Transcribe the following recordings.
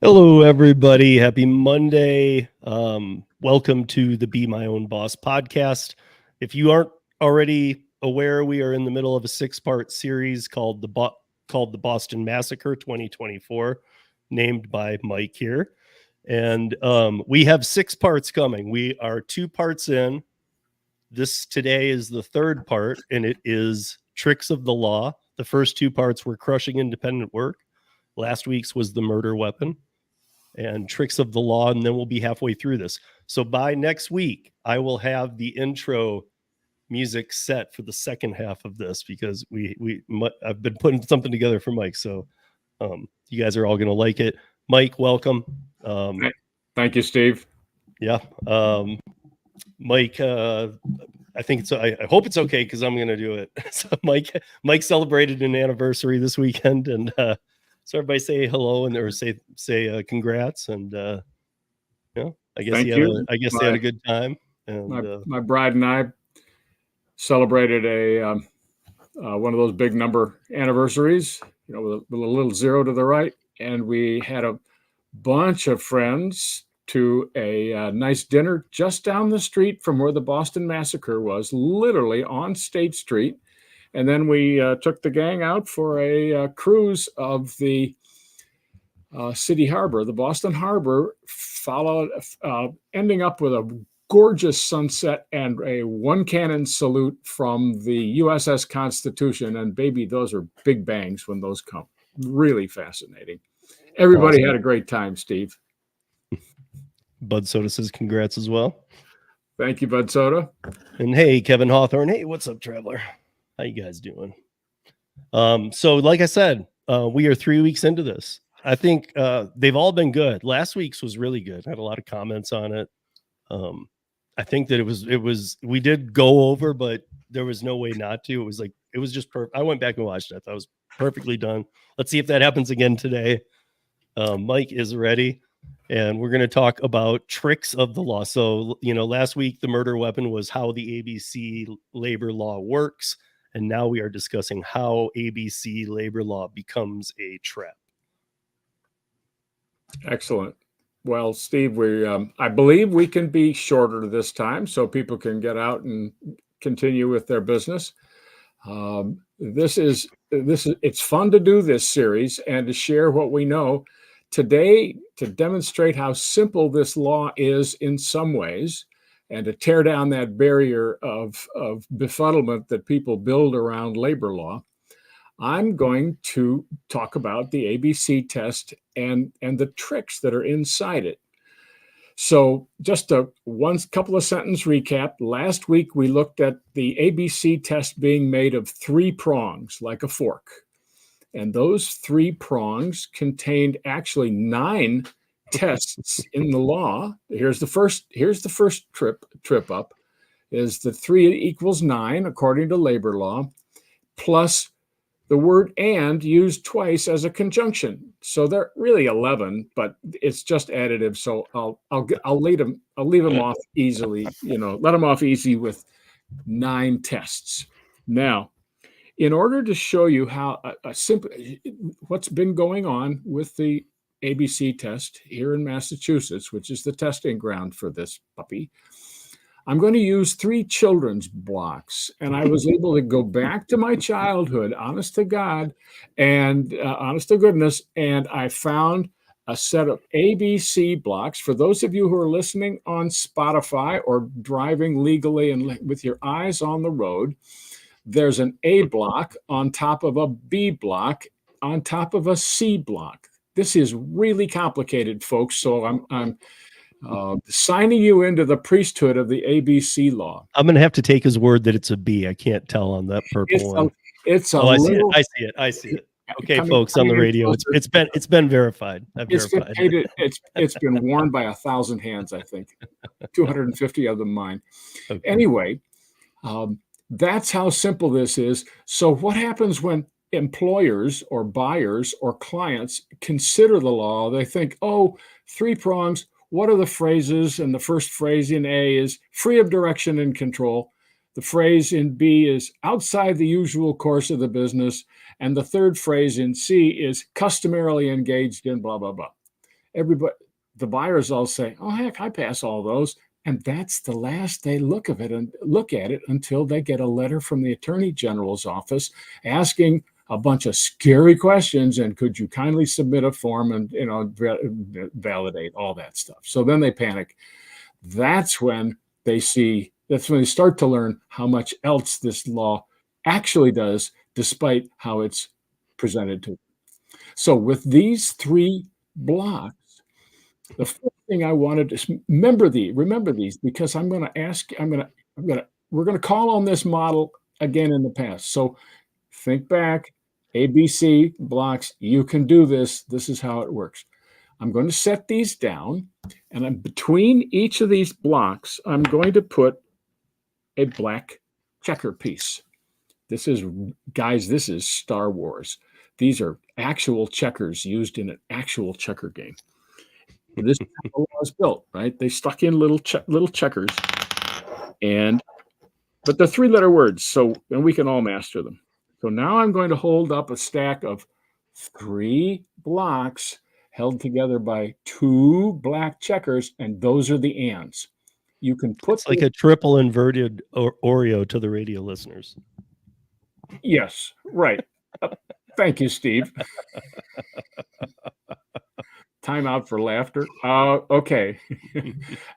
Hello, everybody. Happy Monday. Welcome to the Be My Own Boss podcast. If you aren't already aware, we are in the middle of a 6-part series called the Boston Massacre 2024, named by Mike here. And we have 6 parts coming. We are 2 parts in. This today is the 3rd part, and it is Tricks of the Law. The first 2 parts were Crushing Independent Work. Last week's was the Murder Weapon and Tricks of the Law, and then we'll be halfway through this. So by next week, I will have the intro music set for the second half of this because I've been putting something together for Mike. So you guys are all going to like it. Mike, welcome. Thank you, Steve. Yeah. Mike, I think I hope it's okay because I'm going to do it. So Mike celebrated an anniversary this weekend, and so everybody say hello and or say congrats, and I guess they had a good time. And my bride and I celebrated one of those big number anniversaries, with a little 0 to the right, and we had a bunch of friends to a nice dinner just down the street from where the Boston Massacre was, literally on State Street. And then we took the gang out for a cruise of the City Harbor, the Boston Harbor, followed, ending up with a gorgeous sunset and a one-cannon salute from the USS Constitution. And baby, those are big bangs when those come. Really fascinating. Everybody had a great time, Steve. Bud Soda says congrats as well. Thank you, Bud Soda. And hey, Kevin Hawthorne. Hey, what's up, Traveler? How you guys doing? So like I said, we are 3 weeks into this. I think they've all been good. Last week's was really good. I had a lot of comments on it. I think that it was we did go over, but there was no way not to. It was just perfect. I went back and watched it. I thought it was perfectly done. Let's see if that happens again today. Mike is ready, and we're going to talk about tricks of the law. So, last week the murder weapon was how the ABC labor law works, and now we are discussing how ABC labor law becomes a trap. Excellent. Well, Steve, I believe we can be shorter this time so people can get out and continue with their business. It's fun to do this series and to share what we know today to demonstrate how simple this law is in some ways and to tear down that barrier of befuddlement that people build around labor law. I'm going to talk about the ABC test and the tricks that are inside it. So just a couple of sentence recap. Last week, we looked at the ABC test being made of 3 prongs, like a fork. And those 3 prongs contained actually 9 tests in the law. Here's the first trip up, is the 3 equals 9, according to labor law, plus the word "and" used twice as a conjunction. So they're really 11, but it's just additive. So I'll leave them off easily. Let them off easy with 9 tests. Now, in order to show you how what's been going on with the ABC test here in Massachusetts, which is the testing ground for this puppy, I'm going to use 3 children's blocks, and I was able to go back to my childhood, honest to God, and honest to goodness, and I found a set of ABC blocks. For those of you who are listening on Spotify or driving legally and with your eyes on the road, there's an A block on top of a B block on top of a C block. This is really complicated, folks, so I'm signing you into the priesthood of the ABC law. I'm going to have to take his word that it's a B. I can't tell on that purple one. I see it. Okay, folks on the radio, it's been verified. It's been worn by 1,000 hands, I think. 250 of them mine. Okay. Anyway, that's how simple this is. So what happens when employers or buyers or clients consider the law? They think, 3 prongs. What are the phrases? And the first phrase in A is free of direction and control. The phrase in B is outside the usual course of the business. And the third phrase in C is customarily engaged in blah, blah, blah. everybody, the buyers all say, "Oh heck, I pass all those." And that's the last they look at it until they get a letter from the Attorney General's office asking a bunch of scary questions, and could you kindly submit a form and validate all that stuff. So then they panic. That's when they start to learn how much else this law actually does, despite how it's presented to them. So with these 3 blocks, the first thing I wanted to remember these, because we're going to call on this model again in the past. So think back, ABC blocks, you can do this. This is how it works. I'm going to set these down, and between each of these blocks, I'm going to put a black checker piece. This is Star Wars. These are actual checkers used in an actual checker game. This is how the law is built, right? They stuck in little checkers, but they're 3-letter words, and we can all master them. So now I'm going to hold up a stack of 3 blocks held together by 2 black checkers, and those are the ands. You can put it's like a triple inverted Oreo to the radio listeners. Yes, right. Thank you, Steve. Time out for laughter. Okay.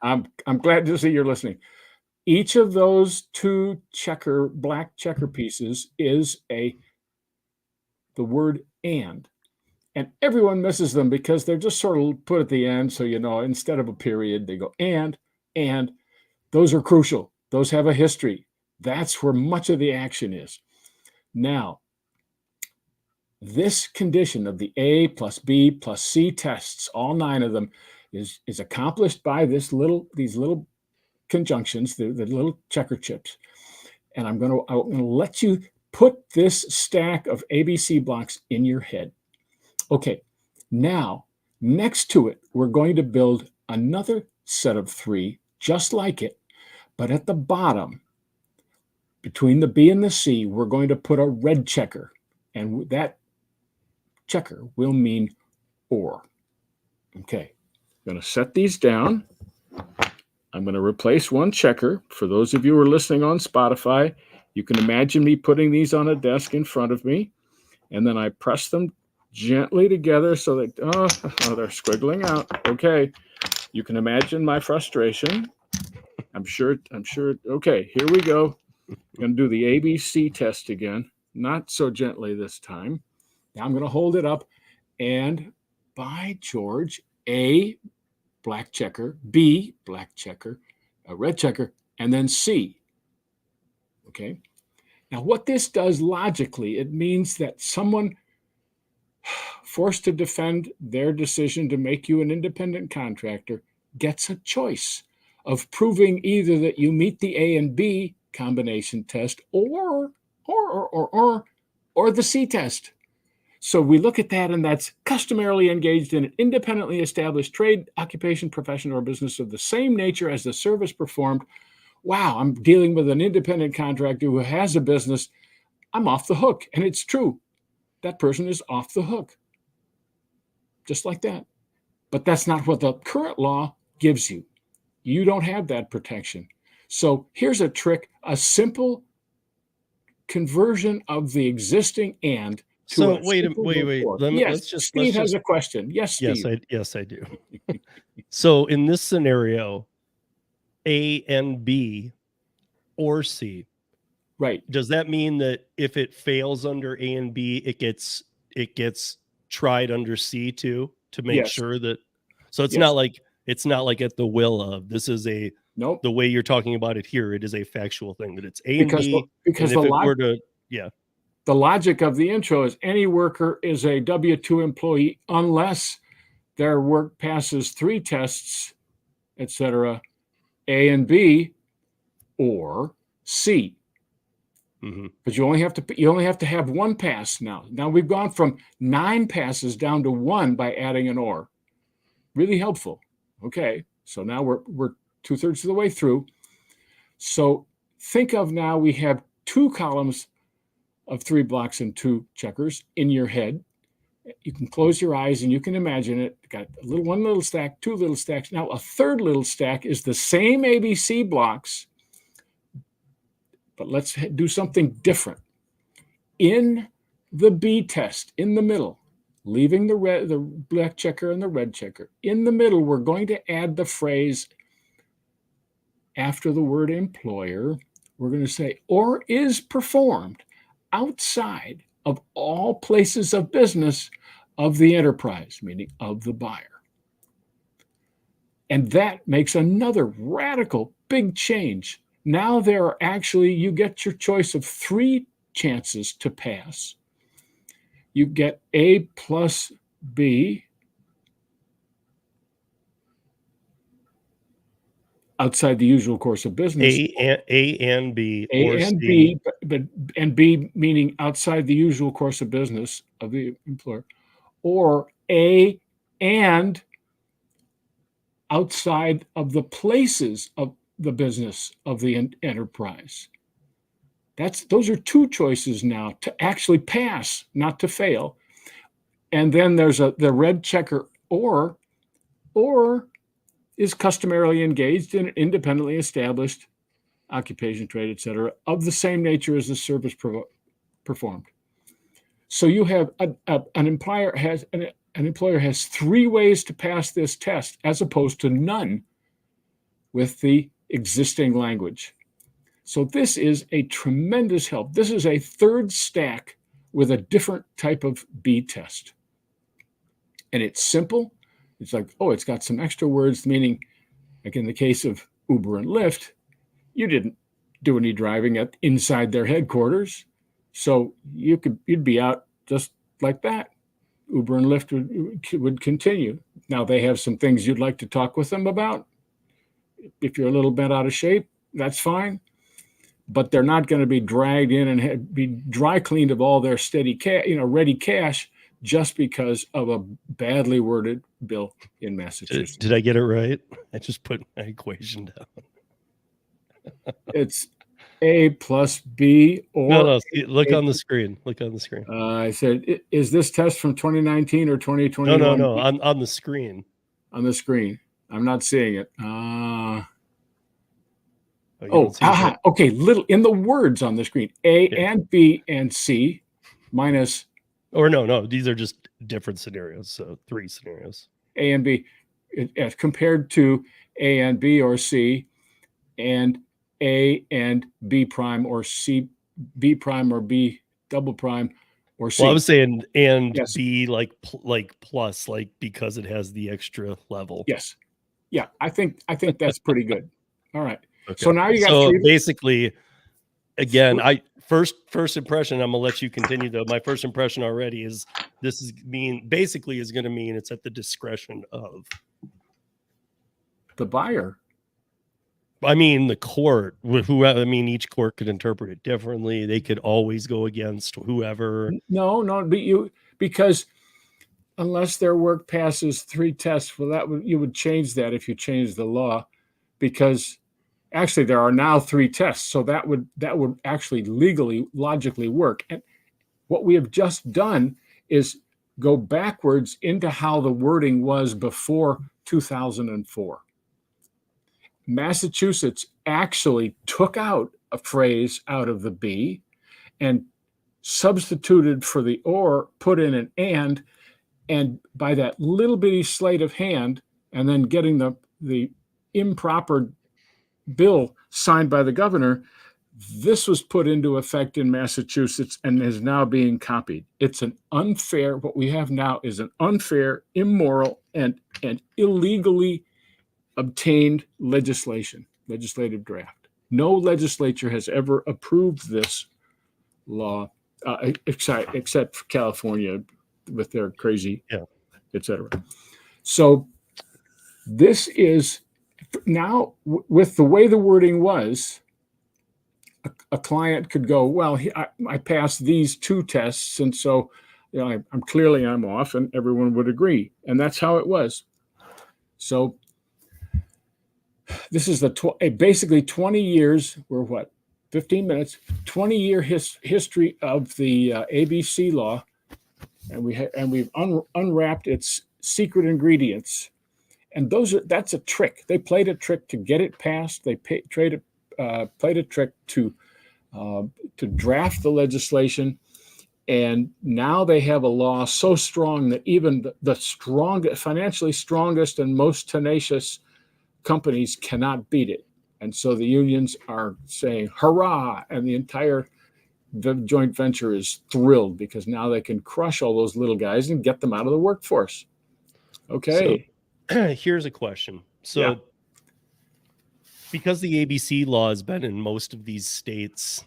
I'm glad to see you're listening. Each of those 2 black checker pieces is the word and everyone misses them because they're just sort of put at the end. So, instead of a period, they go and those are crucial. Those have a history. That's where much of the action is. Now, this condition of the A plus B plus C tests, all 9 of them, is accomplished by these little conjunctions, the little checker chips. And I'm going to let you put this stack of ABC blocks in your head. Okay, now next to it, we're going to build another set of 3 just like it, but at the bottom, between the B and the C, we're going to put a red checker, and that checker will mean or. Okay, I'm going to set these down. I'm going to replace 1 checker. For those of you who are listening on Spotify, you can imagine me putting these on a desk in front of me, and then I press them gently together so that, they're squiggling out. Okay, you can imagine my frustration. I'm sure. Okay, here we go. I'm going to do the ABC test again. Not so gently this time. Now I'm going to hold it up, and by George, A, black checker, B, black checker, a red checker, and then C. Okay. Now what this does logically, it means that someone forced to defend their decision to make you an independent contractor gets a choice of proving either that you meet the A and B combination test or the C test. So we look at that, and that's customarily engaged in an independently established trade, occupation, profession, or business of the same nature as the service performed. Wow, I'm dealing with an independent contractor who has a business. I'm off the hook. And it's true. That person is off the hook. Just like that. But that's not what the current law gives you. You don't have that protection. So here's a trick, a simple conversion of the existing and. So wait. Steve has a question. Yes, Steve. Yes, I do. So in this scenario, A and B or C, right? Does that mean that if it fails under A and B, it gets tried under C too to make sure that? So it's not like at the will of. This is the way you're talking about it here. It is a factual thing that it's A and B. Because the logic of the intro is any worker is a W-2 employee unless their work passes 3 tests, etc., A and B, or C. Mm-hmm. But you only have to have 1 pass now. Now we've gone from 9 passes down to 1 by adding an or. Really helpful. Okay, so now we're 2/3 of the way through. So think of now we have 2 columns of 3 blocks and 2 checkers in your head. You can close your eyes and you can imagine it. Got one little stack, two little stacks. Now a third little stack is the same ABC blocks, but let's do something different. In the B test, in the middle, leaving the black checker and the red checker, in the middle, we're going to add the phrase after the word employer. We're going to say, or is performed outside of all places of business of the enterprise, meaning of the buyer. And that makes another radical big change. Now there are actually, you get your choice of 3 chances to pass. You get A plus B outside the usual course of business. A and B. A or and C. B, but and B meaning outside the usual course of business of the employer, or A and outside of the places of the business of the enterprise. Those are 2 choices now to actually pass, not to fail. And then there's the red checker or is customarily engaged in an independently established occupation, trade, etc., of the same nature as the service performed. So you have an employer has 3 ways to pass this test, as opposed to none with the existing language. So this is a tremendous help. This is a third stack with a different type of B test. And it's simple. It's like, oh, it's got some extra words, meaning, like in the case of Uber and Lyft, you didn't do any driving inside their headquarters. So you'd be out just like that. Uber and Lyft would continue. Now they have some things you'd like to talk with them about. If you're a little bit out of shape, that's fine. But they're not going to be dragged in and be dry cleaned of all their ready cash just because of a badly worded bill in Massachusetts. Did I get it right? I just put my equation down. It's A plus B or... No, look on the screen. Look on the screen. I said, is this test from 2019 or 2021? No, on the screen. On the screen. I'm not seeing it. Okay, little in the words on the screen. A and B and C minus... Or no, these are just different scenarios. So 3 scenarios. A and B, as compared to A and B or C, and A and B prime or C, B prime or B double prime or C. Well, I was saying and yes. B like plus, like because it has the extra level. Yes. Yeah, I think that's pretty good. All right. Okay. So now you got so basically, again, first impression, I'm gonna let you continue though. My first impression already is this is basically is gonna mean it's at the discretion of the buyer. I mean the court. Each court could interpret it differently. They could always go against whoever. No, because unless their work passes 3 tests, well, you would change that if you change the law, because actually there are now 3 tests, so that would actually legally, logically work. And what we have just done is go backwards into how the wording was before 2004. Massachusetts actually took out a phrase out of the B and substituted for the or, put in an and by that little bitty sleight of hand, and then getting the improper bill signed by the governor, this was put into effect in Massachusetts and is now being copied. It's an unfair, what we have now is an unfair, immoral, and illegally obtained legislative draft. No legislature has ever approved this law, except for California with their crazy, etc. So this is now, with the way the wording was, a client could go, well, I passed these 2 tests, and so I'm off, and everyone would agree, and that's how it was. So this is basically 20 years, or what, 15 minutes, 20-year history of the ABC law and we've unwrapped its secret ingredients. And that's a trick. They played a trick to get it passed. They played a trick to draft the legislation, and now they have a law so strong that even the strongest, financially strongest and most tenacious companies cannot beat it. And so the unions are saying, hurrah, and the joint venture is thrilled because now they can crush all those little guys and get them out of the workforce. Okay. So here's a question. So Yeah. because the ABC law has been in most of these states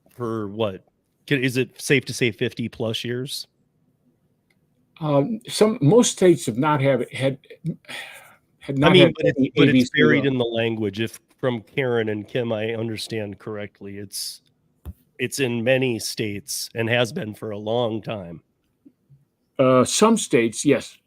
for what? Is it safe to say 50 plus years? Most states have not had not I mean, had but it's buried law. in the language. If from Karen and Kim, I understand correctly, it's in many states and has been for a long time. Some states, yes.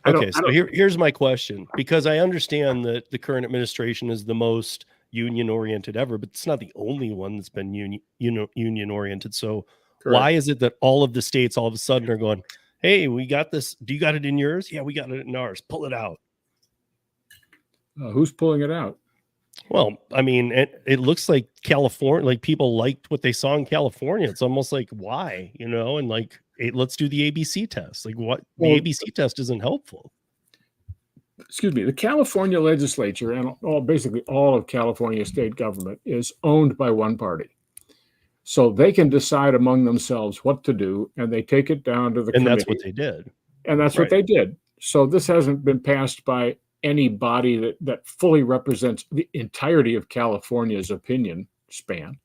Okay, so here's my question, because I understand that the current administration is the most union oriented ever, but it's not the only one that's been union oriented. So Correct. Why is it that all of the states all of a sudden are going, hey, we got this. Do you got it in yours? Yeah, we got it in ours. Pull it out. Who's pulling it out? Well, I mean, it looks like California, like people liked what they saw in California. It's almost like, why, and like, let's do the ABC test. Like, what? The ABC test isn't helpful. Excuse me. The California legislature and basically all of California state government is owned by one party. So they can decide among themselves what to do, and they take it down to the committee. And that's what they did. And that's what they did. So this hasn't been passed by any body that fully represents the entirety of California's opinion span.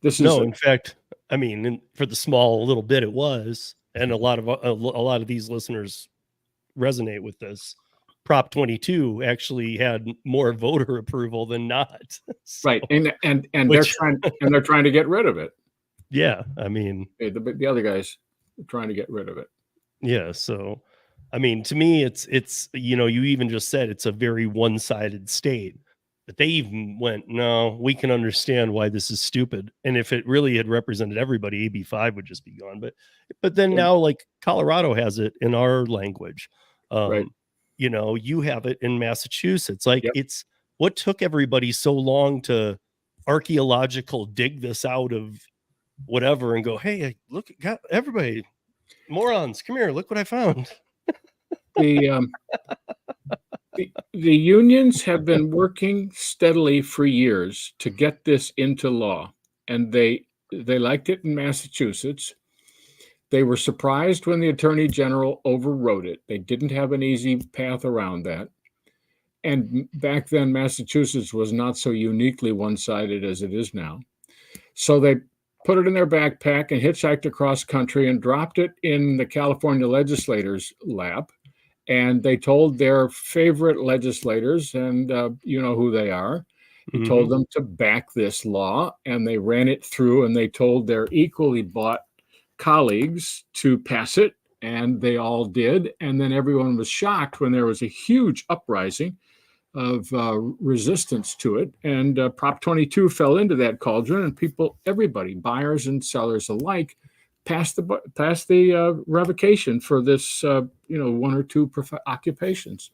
In fact, I mean, for the small little bit it was, and a lot of these listeners resonate with this. Prop 22 actually had more voter approval than not. So, right, and they're trying to get rid of it. Yeah, I mean, the other guys are trying to get rid of it. Yeah, so I mean, to me, it's you even just said it's a very one-sided state, but they even went, no, we can understand why this is stupid, and if it really had represented everybody, AB5 would just be gone. But then now, like Colorado has it in our language, right? You have it in Massachusetts. Like, it's what took everybody so long to archaeological dig this out of whatever and go, hey, look, everybody, morons, come here, look what I found. The unions have been working steadily for years to get this into law, and they liked it in Massachusetts. They were surprised when the Attorney General overrode it. They didn't have an easy path around that. And back then, Massachusetts was not so uniquely one-sided as it is now. So they put it in their backpack and hitchhiked across country and dropped it in the California legislators' lap. And they told their favorite legislators, and you know who they are, he told them to back this law, and they ran it through, and they told their equally bought colleagues to pass it, and they all did. And then everyone was shocked when there was a huge uprising of resistance to it, and Prop 22 fell into that cauldron, and everybody, buyers and sellers alike, passed the revocation for this, one or two occupations.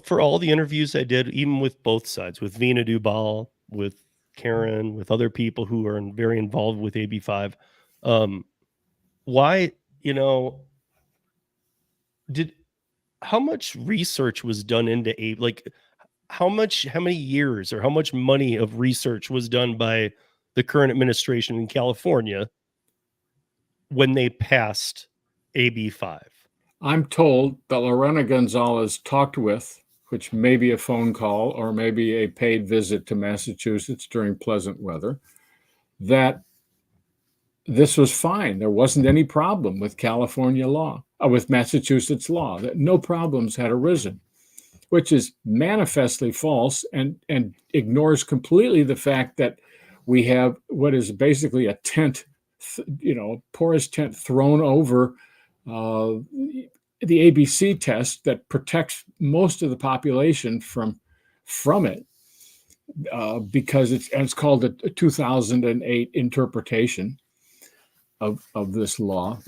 For all the interviews I did, even with both sides, with Vina Dubal, with Karen, with other people who are very involved with AB5, why, how much research was done into how many years or how much money of research was done by the current administration in California when they passed AB5? I'm told that Lorena Gonzalez talked with, which may be a phone call or maybe a paid visit to Massachusetts during pleasant weather, that this was fine. There wasn't any problem with California law, with Massachusetts law, that no problems had arisen, which is manifestly false and ignores completely the fact that we have what is basically a tent, porous tent thrown over the ABC test that protects most of the population from it, because it's called a 2008 interpretation. of this law.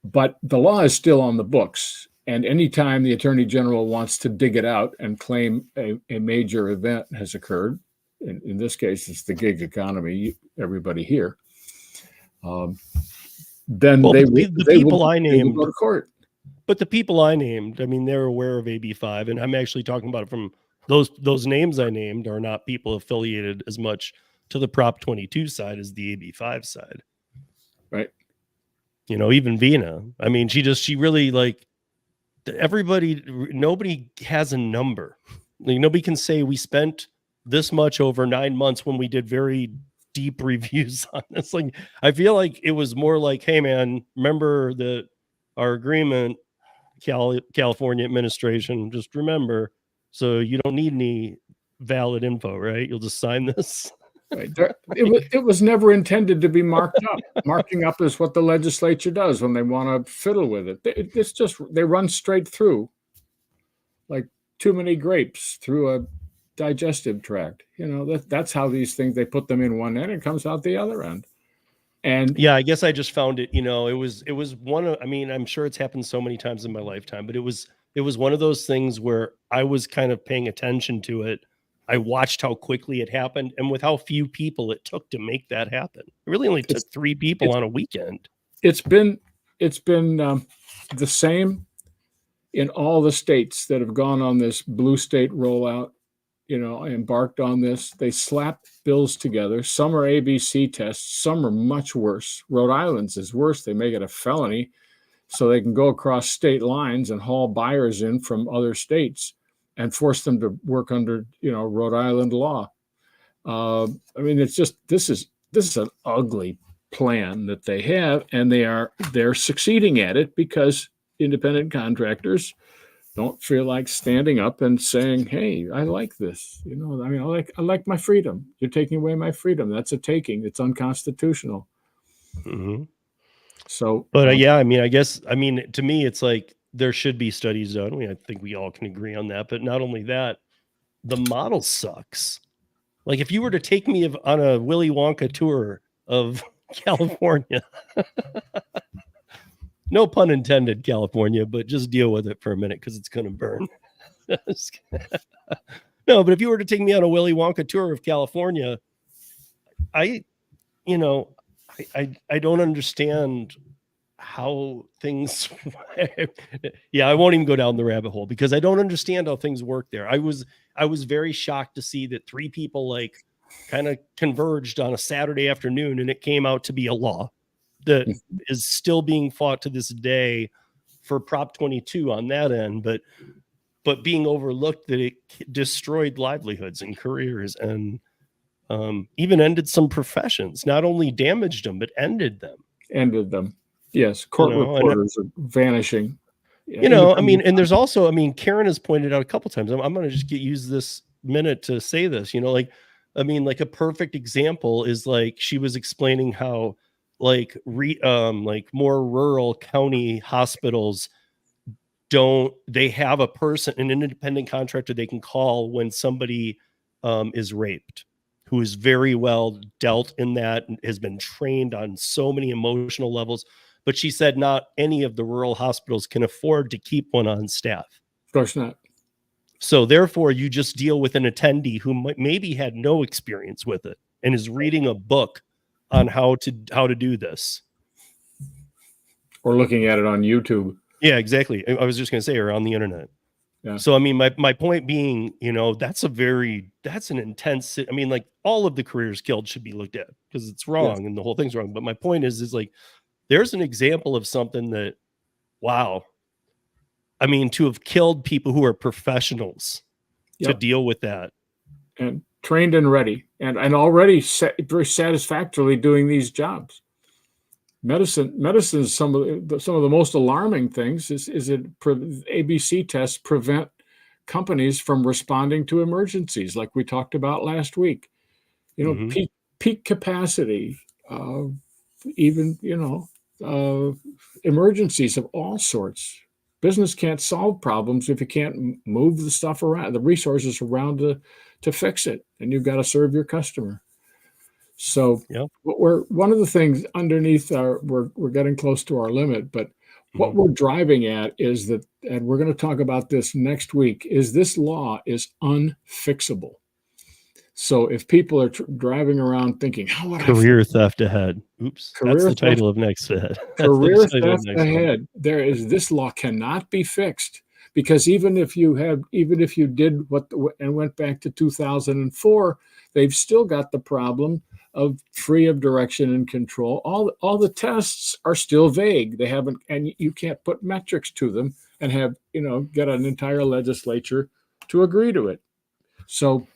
But the law is still on the books. And anytime the Attorney General wants to dig it out and claim a major event has occurred, in this case, it's the gig economy, everybody here, then Well, they the will people I named go to court. But the people I named, I mean, they're aware of AB5, and I'm actually talking about it from those names I named are not people affiliated as much to the Prop 22 side as the AB5 side. Right. You know, even Vina. I mean, she really like everybody. Nobody has a number. Like nobody can say we spent this much over 9 months when we did very deep reviews on this. Like, I feel like it was more like, hey man, remember our agreement, California administration, just remember, so you don't need any valid info, right? You'll just sign this. Right. It was never intended to be marked up. Marking up is what the legislature does when they want to fiddle with it. It's just they run straight through, like too many grapes through a digestive tract. You know, that's how these things, they put them in one end, it comes out the other end. And yeah, I guess I just found it, you know, it was one of, I mean, I'm sure it's happened so many times in my lifetime, but it was one of those things where I was kind of paying attention to it. I watched how quickly it happened and with how few people it took to make that happen. It really only took 3 people on a weekend. It's been the same in all the states that have gone on this blue state rollout, you know, embarked on this. They slap bills together. Some are ABC tests. Some are much worse. Rhode Island's is worse. They make it a felony so they can go across state lines and haul buyers in from other states and force them to work under, you know, Rhode Island law. I mean, it's just, this is an ugly plan that they have, and they're succeeding at it because independent contractors don't feel like standing up and saying, "Hey, I like this." You know, I mean, I like my freedom. You're taking away my freedom. That's a taking. It's unconstitutional. Mm-hmm. So, but yeah, I mean, I guess, I mean, to me, it's like there should be studies done. I think we all can agree on that. But not only that, the model sucks. Like if you were to take me on a Willy Wonka tour of California, no pun intended, California, but just deal with it for a minute because it's going to burn. No, but if you were to take me on a Willy Wonka tour of California, I don't understand how things yeah, I won't even go down the rabbit hole because I don't understand how things work there. I was very shocked to see that 3 people like kind of converged on a Saturday afternoon and it came out to be a law that is still being fought to this day for Prop 22 on that end, but being overlooked that it destroyed livelihoods and careers and even ended some professions. Not only damaged them, but ended them. Yes, court reporters are vanishing. You know, I mean, and there's also, I mean, Karen has pointed out a couple times. I'm going to just use this minute to say this. You know, like, I mean, like a perfect example is like she was explaining how like more rural county hospitals they have a person, an independent contractor they can call when somebody is raped, who is very well dealt in that and has been trained on so many emotional levels. But she said not any of the rural hospitals can afford to keep one on staff. Of course not. So therefore, you just deal with an attendee who maybe had no experience with it and is reading a book on how to do this. Or looking at it on YouTube. Yeah, exactly. I was just going to say, or on the internet. Yeah. So, I mean, my point being, you know, that's an intense, I mean, like all of the careers killed should be looked at because it's wrong and the whole thing's wrong. But my point is like, there's an example of something that, wow. I mean, to have killed people who are professionals to deal with that. And trained and ready and already very satisfactorily doing these jobs. Medicine is some of the most alarming things is that ABC tests prevent companies from responding to emergencies like we talked about last week. You know, peak capacity, even, you know, emergencies of all sorts. Business can't solve problems if you can't move the stuff around, the resources around to fix it, and you've got to serve your customer. So Yeah. we're one of the things underneath we're getting close to our limit, but what we're driving at is that, and we're going to talk about this next week, is this law is unfixable. So if people are driving around thinking, how would I fix Career theft ahead. Oops. That's career the theft? title of next ahead. That's the Career title of theft next one. ahead. This law cannot be fixed, because even if you did what and went back to 2004, they've still got the problem of free of direction and control. All the tests are still vague. They haven't, and you can't put metrics to them and have, get an entire legislature to agree to it. So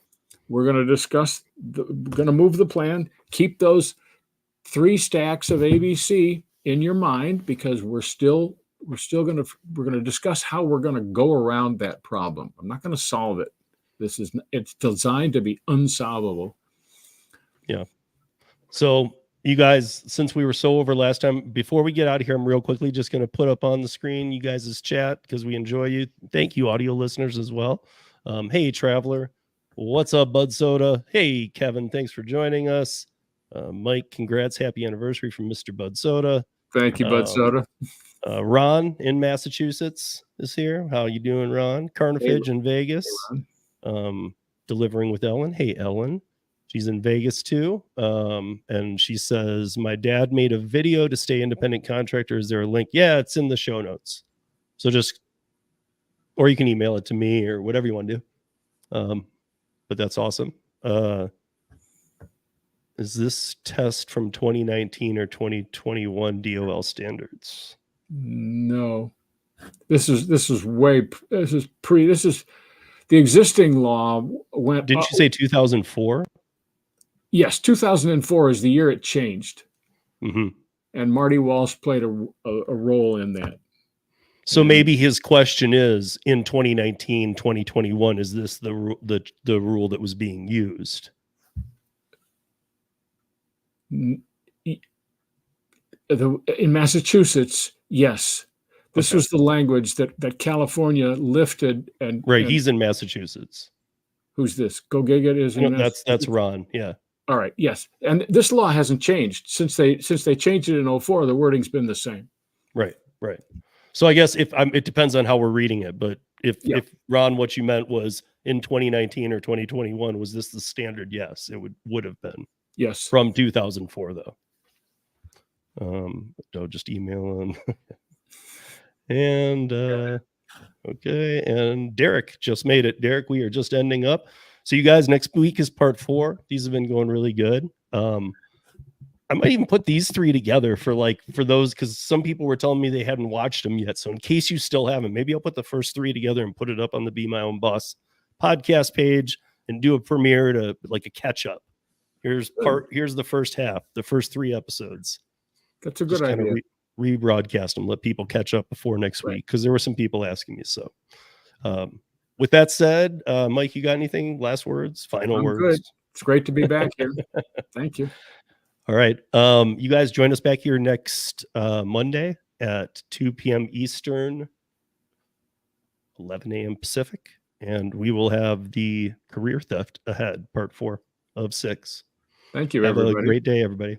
we're going to move the plan, keep those 3 stacks of ABC in your mind, because we're going to discuss how we're going to go around that problem. I'm not going to solve it. It's designed to be unsolvable. Yeah. So you guys, since we were so over last time, before we get out of here, I'm real quickly just going to put up on the screen you guys' chat, because we enjoy you. Thank you, audio listeners, as well. Hey, Traveler. What's up, Bud Soda? Hey, Kevin. Thanks for joining us. Mike, congrats. Happy anniversary from Mr. Bud Soda. Thank you, Bud Soda. Ron in Massachusetts is here. How you doing, Ron? Carnifage in Vegas. Hey, delivering with Ellen. Hey, Ellen. She's in Vegas too. And she says, my dad made a video to stay independent contractor. Is there a link? Yeah, it's in the show notes. So or you can email it to me or whatever you want to do. But that's awesome. Is this test from 2019 or 2021 DOL standards? No. This is the existing law went. Didn't you say 2004? Yes, 2004 is the year it changed. Mm-hmm. And Marty Walsh played a role in that. So maybe his question is, in 2019, 2021, is this the rule that was being used? In Massachusetts, yes. This was the language that California lifted. And right, he's in Massachusetts. Who's this? Go Giga is in Massachusetts? That's Ron, yeah. All right, yes. And this law hasn't changed since they changed it in 2004. The wording's been the same. Right. So I guess it depends on how we're reading it, but if Ron, what you meant was in 2019 or 2021, was this the standard? Yes, it would have been. Yes. From 2004 though. Don't just email him. And okay, and Derek just made it. Derek, we are just ending up. So you guys, next week is part 4. These have been going really good. I might even put these 3 together for those, because some people were telling me they hadn't watched them yet. So in case you still haven't, maybe I'll put the first 3 together and put it up on the Be My Own Boss podcast page and do a premiere to like a catch up. Here's the first half, the first 3 episodes. That's a good idea. Rebroadcast them, let people catch up before next week, because there were some people asking me. So with that said, Mike, you got anything? Last words? Final words? Good. It's great to be back here. Thank you. All right. You guys join us back here next Monday at 2 p.m. Eastern, 11 a.m. Pacific, and we will have the career theft ahead, part 4 of 6. Thank you, Have everybody. a great day, everybody.